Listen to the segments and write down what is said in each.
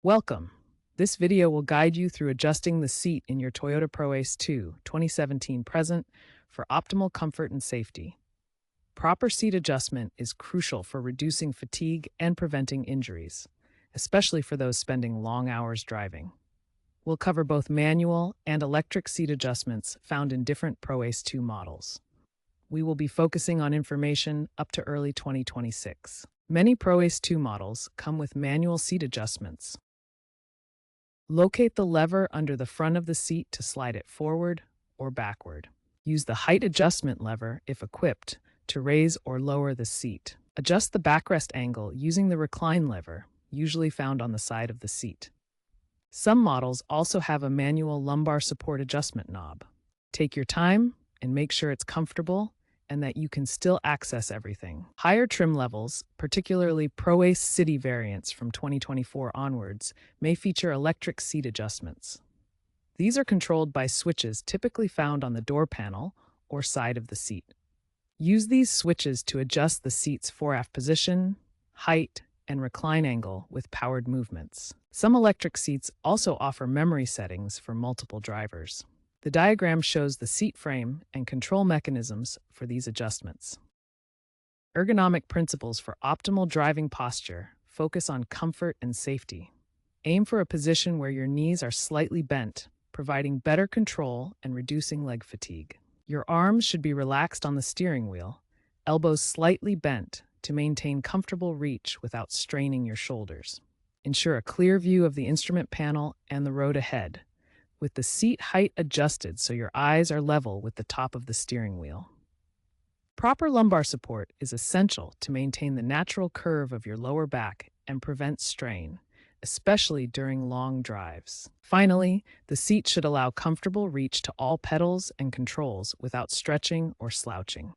Welcome. This video will guide you through adjusting the seat in your Toyota Proace II 2017 present for optimal comfort and safety. Proper seat adjustment is crucial for reducing fatigue and preventing injuries, especially for those spending long hours driving. We'll cover both manual and electric seat adjustments found in different Proace II models. We will be focusing on information up to early 2026. Many Proace II models come with manual seat adjustments. Locate the lever under the front of the seat to slide it forward or backward. Use the height adjustment lever, if equipped, to raise or lower the seat. Adjust the backrest angle using the recline lever, usually found on the side of the seat. Some models also have a manual lumbar support adjustment knob. Take your time and make sure it's comfortable and that you can still access everything. Higher trim levels, particularly Proace City variants from 2024 onwards, may feature electric seat adjustments. These are controlled by switches typically found on the door panel or side of the seat. Use these switches to adjust the seat's fore-aft position, height, and recline angle with powered movements. Some electric seats also offer memory settings for multiple drivers. The diagram shows the seat frame and control mechanisms for these adjustments. Ergonomic principles for optimal driving posture focus on comfort and safety. Aim for a position where your knees are slightly bent, providing better control and reducing leg fatigue. Your arms should be relaxed on the steering wheel, elbows slightly bent to maintain comfortable reach without straining your shoulders. Ensure a clear view of the instrument panel and the road ahead, with the seat height adjusted so your eyes are level with the top of the steering wheel. Proper lumbar support is essential to maintain the natural curve of your lower back and prevent strain, especially during long drives. Finally, the seat should allow comfortable reach to all pedals and controls without stretching or slouching.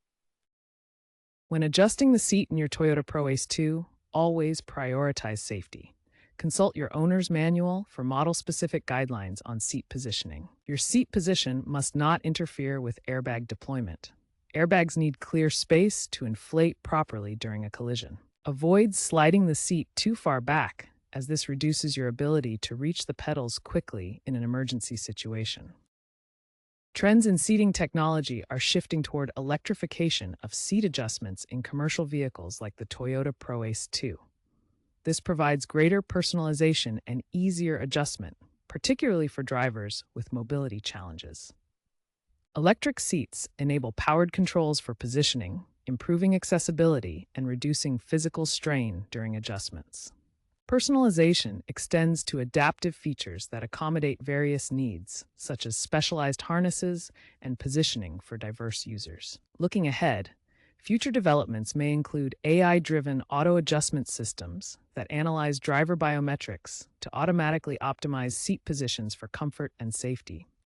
When adjusting the seat in your Toyota Proace II, always prioritize safety. Consult your owner's manual for model-specific guidelines on seat positioning. Your seat position must not interfere with airbag deployment. Airbags need clear space to inflate properly during a collision. Avoid sliding the seat too far back, as this reduces your ability to reach the pedals quickly in an emergency situation. Trends in seating technology are shifting toward electrification of seat adjustments in commercial vehicles like the Toyota Proace II. This provides greater personalization and easier adjustment, particularly for drivers with mobility challenges. Electric seats enable powered controls for positioning, improving accessibility, and reducing physical strain during adjustments. Personalization extends to adaptive features that accommodate various needs, such as specialized harnesses and positioning for diverse users. Looking ahead, future developments may include AI-driven auto-adjustment systems that analyze driver biometrics to automatically optimize seat positions for comfort and safety.